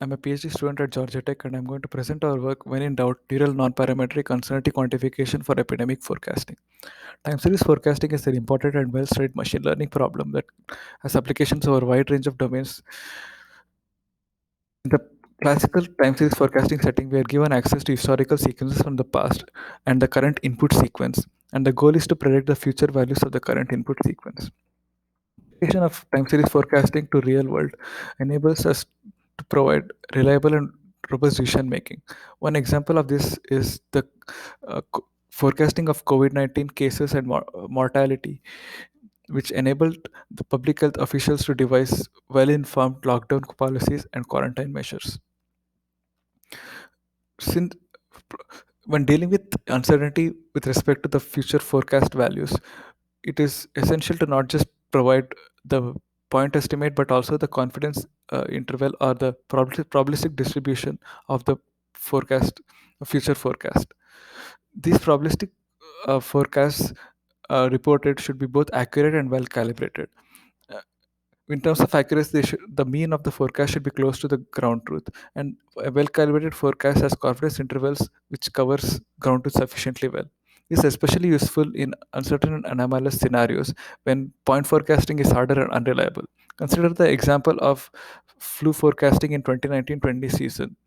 I'm a PhD student at Georgia Tech, and I'm going to present our work when in doubt, dual non-parametric uncertainty quantification for epidemic forecasting. Time series forecasting is an important and well-studied machine learning problem that has applications over a wide range of domains. In the classical time series forecasting setting, we are given access to historical sequences from the past and the current input sequence, and the goal is to predict the future values of the current input sequence. Application of time series forecasting to real world enables us to provide reliable and robust decision making. One example of this is the forecasting of COVID-19 cases and mortality, which enabled the public health officials to devise well-informed lockdown policies and quarantine measures. Since when dealing with uncertainty with respect to the future forecast values, it is essential to not just provide the point estimate but also the confidence interval or the probabilistic distribution of the forecast future forecast. These probabilistic forecasts reported should be both accurate and well calibrated. Uh, in terms of accuracy, the mean of the forecast should be close to the ground truth, and a well-calibrated forecast has confidence intervals which covers ground truth sufficiently well. This is especially useful in uncertain and anomalous scenarios when point forecasting is harder and unreliable. Consider the example of flu forecasting in 2019-20 season.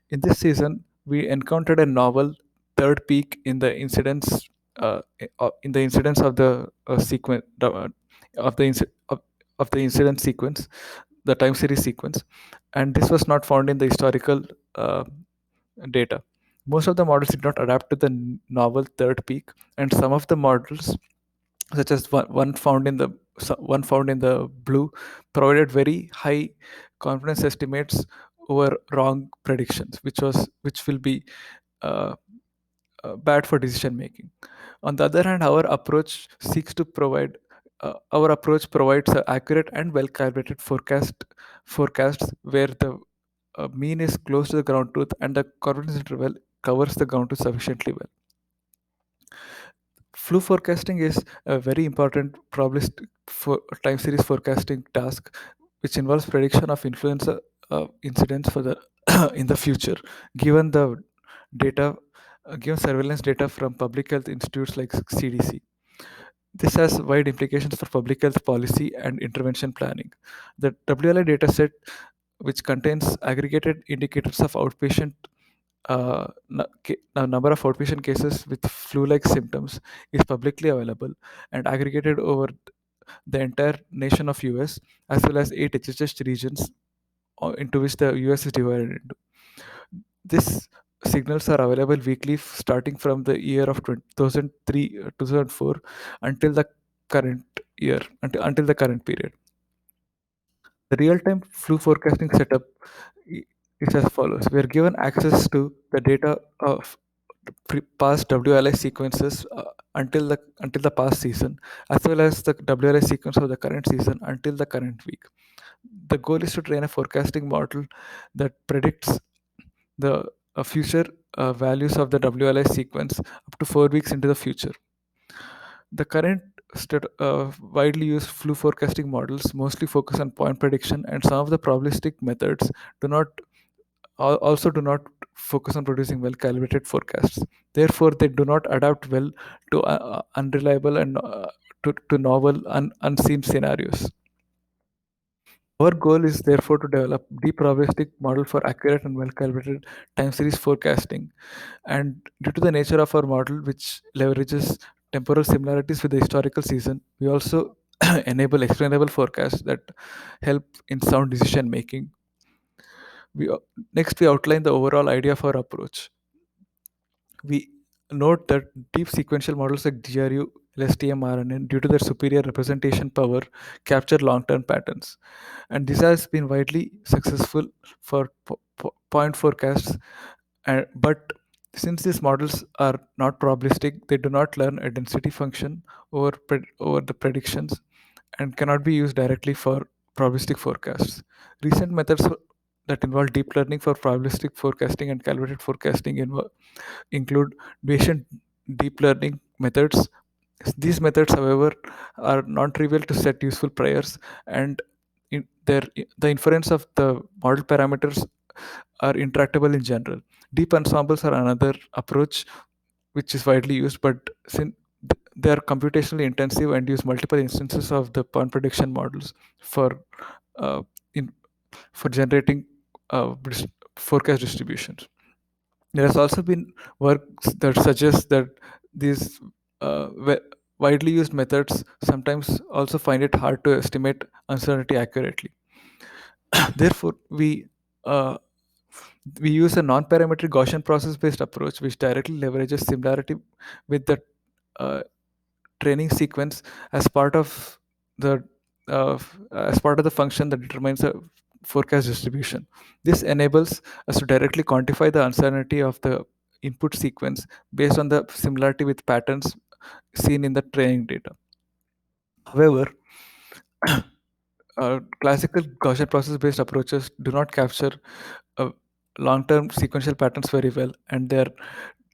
In this season, we encountered a novel third peak in the incidence of the sequence of the of the incident sequence, the time series sequence, and this was not found in the historical uh, data. Most of the models did not adapt to the novel third peak, and some of the models, such as one found in the blue, provided very high confidence estimates over wrong predictions, which will be uh, bad for decision making. On the other hand, our approach provides an accurate and well calibrated forecasts where the mean is close to the ground truth and the confidence interval covers the ground truth sufficiently well. Flu forecasting is a very important probabilistic for time series forecasting task, which involves prediction of influenza incidents for the in the future, given the data, given surveillance data from public health institutes like CDC. This has wide implications for public health policy and intervention planning. The WLI dataset, which contains aggregated indicators of outpatient number of outpatient cases with flu-like symptoms, is publicly available and aggregated over the entire nation of US as well as 8 HHS regions into which the US is divided into. These signals are available weekly starting from the year of 2003 2004 until the current until the current period. The real-time flu forecasting setup is as follows. We are given access to the data of past WLI sequences until the past season, as well as the WLI sequence of the current season until the current week. The goal is to train a forecasting model that predicts the future values of the WLI sequence up to 4 weeks into the future. The current widely used flu forecasting models mostly focus on point prediction, and some of the probabilistic methods do not also do not focus on producing well calibrated forecasts. Therefore, they do not adapt well to unreliable and to novel unseen scenarios. Our goal is therefore to develop deep probabilistic model for accurate and well calibrated time series forecasting. And due to the nature of our model, which leverages temporal similarities with the historical season, we also enable explainable forecasts that help in sound decision making. We next we outline the overall idea of our approach. We note that deep sequential models like GRU, LSTM, RNN, due to their superior representation power, capture long-term patterns, and this has been widely successful for point forecasts. But since these models are not probabilistic, they do not learn a density function over the predictions and cannot be used directly for probabilistic forecasts. Recent methods that involve deep learning for probabilistic forecasting and calibrated forecasting include Bayesian deep learning methods. These methods, however, are non-trivial to set useful priors, and the inference of the model parameters are intractable in general. Deep ensembles are another approach which is widely used, but since they are computationally intensive and use multiple instances of the pawn prediction models for uh, in for generating forecast distributions. There has also been works that suggest that these widely used methods sometimes also find it hard to estimate uncertainty accurately. Therefore, uh, we use a non-parametric Gaussian process-based approach, which directly leverages similarity with the uh, training sequence as part of the function that determines a forecast distribution. This enables us to directly quantify the uncertainty of the input sequence based on the similarity with patterns seen in the training data. However, classical Gaussian process-based approaches do not capture uh, long-term sequential patterns very well, and their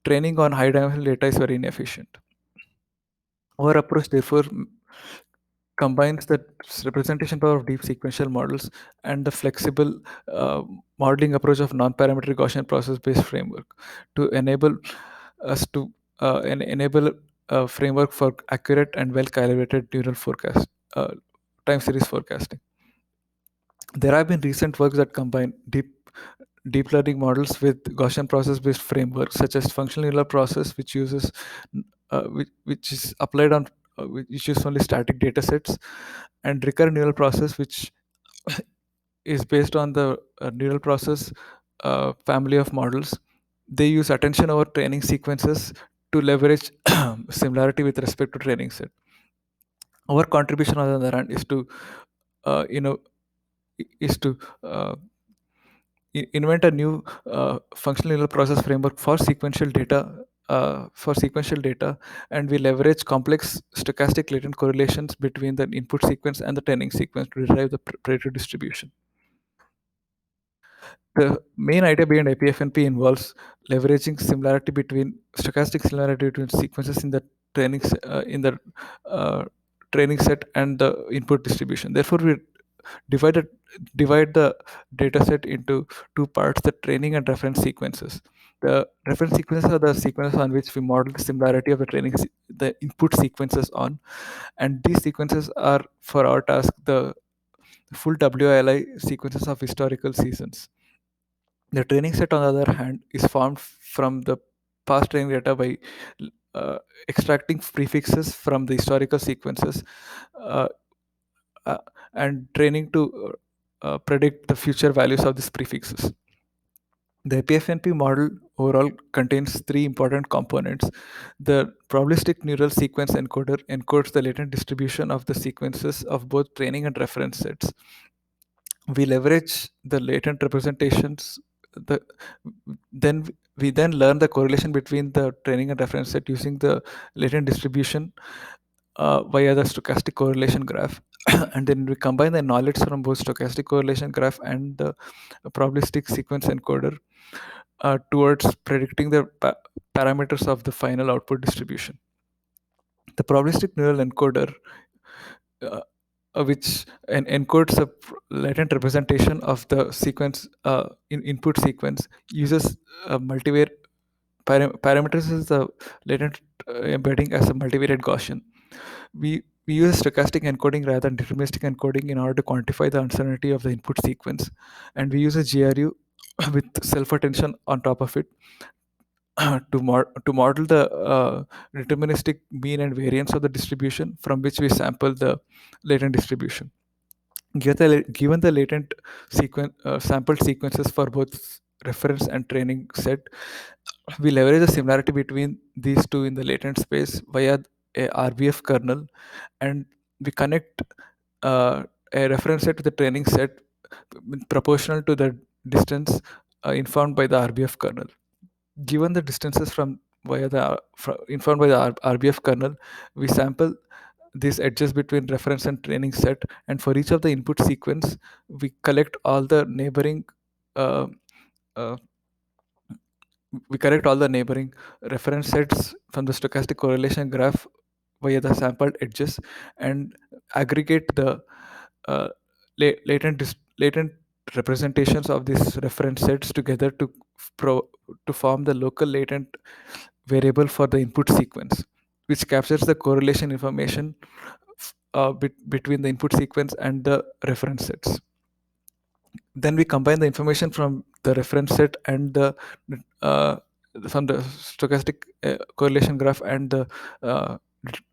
training on high-dimensional data is very inefficient. Our approach, therefore, combines the representation power of deep sequential models and the flexible uh, modeling approach of non-parametric Gaussian process-based framework to enable us to enable a framework for accurate and well-calibrated neural forecast time series forecasting. There have been recent works that combine deep learning models with Gaussian process-based frameworks, such as functional neural process, which uses which is applied on which uses only static data sets, and recurrent neural process, which is based on the neural process family of models. They use attention over training sequences to leverage similarity with respect to training set. Our contribution on the other hand is to you know is to invent a new functional neural process framework for sequential data, and we leverage complex stochastic latent correlations between the input sequence and the training sequence to derive the Pareto distribution. The main idea behind IPFNP involves leveraging similarity between stochastic similarity between sequences in the in the uh, training set and the input distribution. Therefore, we divided divide the data set into two parts: the training and reference sequences. The reference sequences are the sequences on which we model the similarity of the the input sequences on, and these sequences are, for our task, the full WILI sequences of historical seasons. The training set, on the other hand, is formed from the past training data by uh, extracting prefixes from the historical sequences uh, uh, and training to predict the future values of these prefixes. The PFNP model overall contains three important components. The probabilistic neural sequence encoder encodes the latent distribution of the sequences of both training and reference sets. We leverage the latent representations. The then we then learn the correlation between the training and reference set using the latent distribution via the stochastic correlation graph. And then we combine the knowledge from both stochastic correlation graph and the probabilistic sequence encoder towards predicting the parameters of the final output distribution. The probabilistic neural encoder, uh, which encodes a latent representation of the sequence input sequence, uses a multivariate parameters is the latent embedding as a multivariate Gaussian. We use stochastic encoding rather than deterministic encoding in order to quantify the uncertainty of the input sequence, and we use a GRU with self attention on top of it to model the deterministic mean and variance of the distribution from which we sample the latent distribution. Given the latent sampled sequences for both reference and training set, we leverage the similarity between these two in the latent space via a RBF kernel, and we connect a reference set to the training set proportional to the distance informed by the RBF kernel. Given the distances from via the informed by the RBF kernel, we sample these edges between reference and training set, and for each of the input sequence, we collect all the neighboring uh, uh, we collect all the neighboring reference sets from the stochastic correlation graph via the sampled edges and aggregate the uh, latent representations of these reference sets together pro- to form the local latent variable for the input sequence, which captures the correlation information between the input sequence and the reference sets. Then we combine the information from the reference set and the uh, from the stochastic correlation graph and the uh,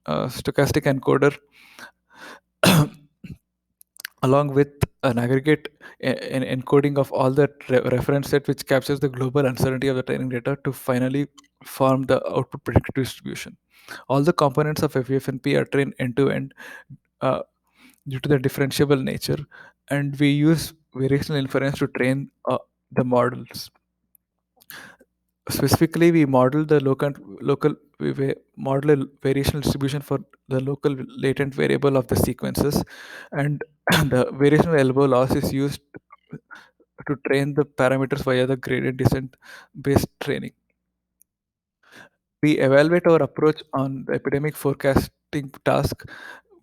stochastic encoder along with an aggregate encoding of all the reference set which captures the global uncertainty of the training data to finally form the output predictive distribution. All the components of FEFNP are trained end to end due to the differentiable nature, and we use variational inference to train the models. Specifically, we model the we model a variational distribution for the local latent variable of the sequences, and the variational elbow loss is used to train the parameters via the gradient descent based training. We evaluate our approach on the epidemic forecasting task.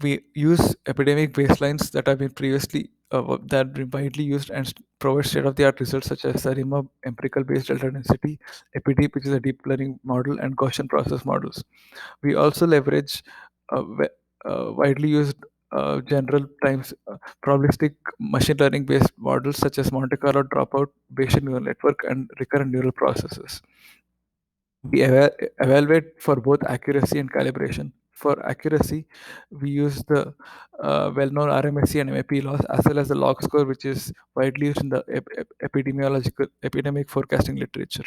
We use epidemic baselines that have been previously that have been widely used and provide state-of-the-art results such as ARIMA empirical based delta density, EPIDEEP, which is a deep learning model, and Gaussian process models. We also leverage widely used general times probabilistic machine learning based models such as Monte Carlo dropout, Bayesian neural network, and recurrent neural processes. We evaluate for both accuracy and calibration. For accuracy, we use the well-known RMSE and MAP loss as well as the log score, which is widely used in the epidemiological epidemic forecasting literature.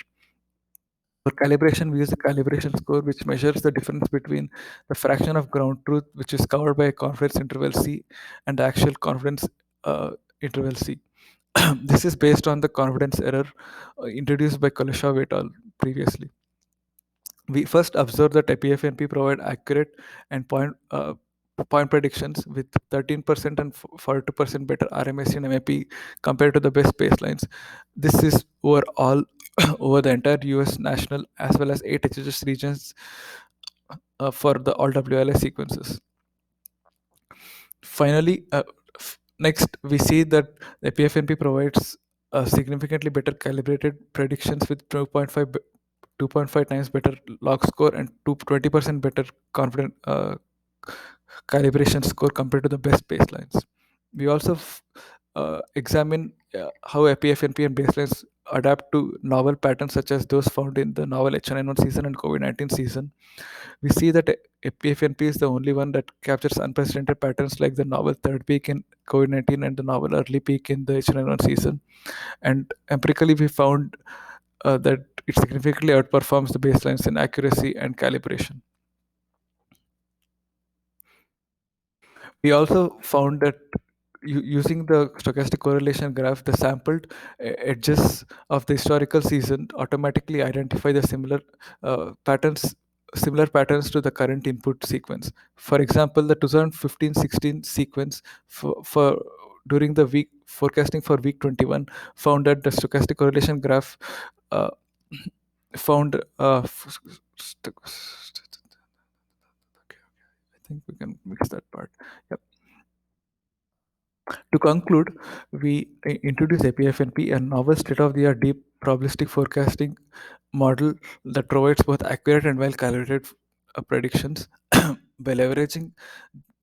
For calibration, we use the calibration score, which measures the difference between the fraction of ground truth, which is covered by a confidence interval C, and the actual confidence interval C. This is based on the confidence error introduced by Kuleshov et al. Previously. We first observed that EPFNP provide accurate and point predictions with 13% and 42% better RMSE and MAP compared to the best baselines. This is over all over the entire US national as well as 8 HHS regions for the all WLS sequences. Finally, next we see that the PFNP provides significantly better calibrated predictions with 2.5 times better log score and 20% better confident calibration score compared to the best baselines. We also examine how APFNP and baselines adapt to novel patterns such as those found in the novel H1N1 season and COVID-19 season. We see that PFNP is the only one that captures unprecedented patterns like the novel third peak in COVID-19 and the novel early peak in the H1N1 season. And empirically, we found that it significantly outperforms the baselines in accuracy and calibration. We also found that using the stochastic correlation graph, the sampled edges of the historical season automatically identify the similar patterns to the current input sequence. For example, the 2015-16 sequence for during the week forecasting for week 21 found that the stochastic correlation graph uh, found I think we can mix that part. Yep. To conclude, we introduce APFNP, a novel state-of-the-art deep probabilistic forecasting model that provides both accurate and well-calibrated predictions by leveraging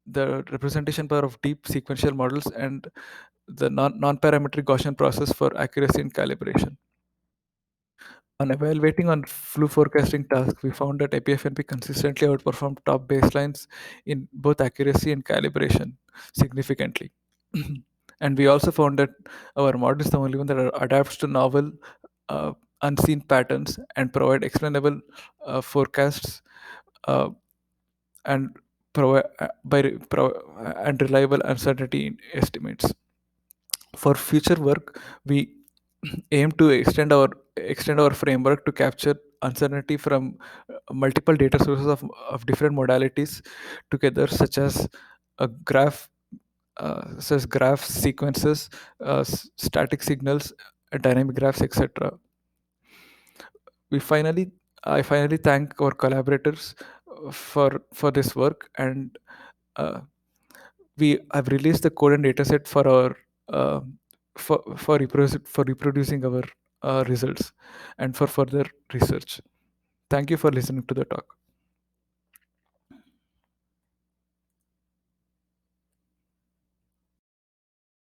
the representation power of deep sequential models and the non-parametric Gaussian process for accuracy and calibration. On evaluating on flu forecasting tasks, we found that APFNP consistently outperformed top baselines in both accuracy and calibration significantly. And we also found that our model is the only one that adapts to novel, uh, unseen patterns and provide explainable forecasts uh, and provide and reliable uncertainty estimates. For future work, we aim to extend our framework to capture uncertainty from multiple data sources of different modalities together, such as a graph, such as graph sequences, static signals, dynamic graphs, etc. I finally thank our collaborators for this work, and uh, we have released the code and dataset for our uh, for reproducing our results and for further research. Thank you for listening to the talk.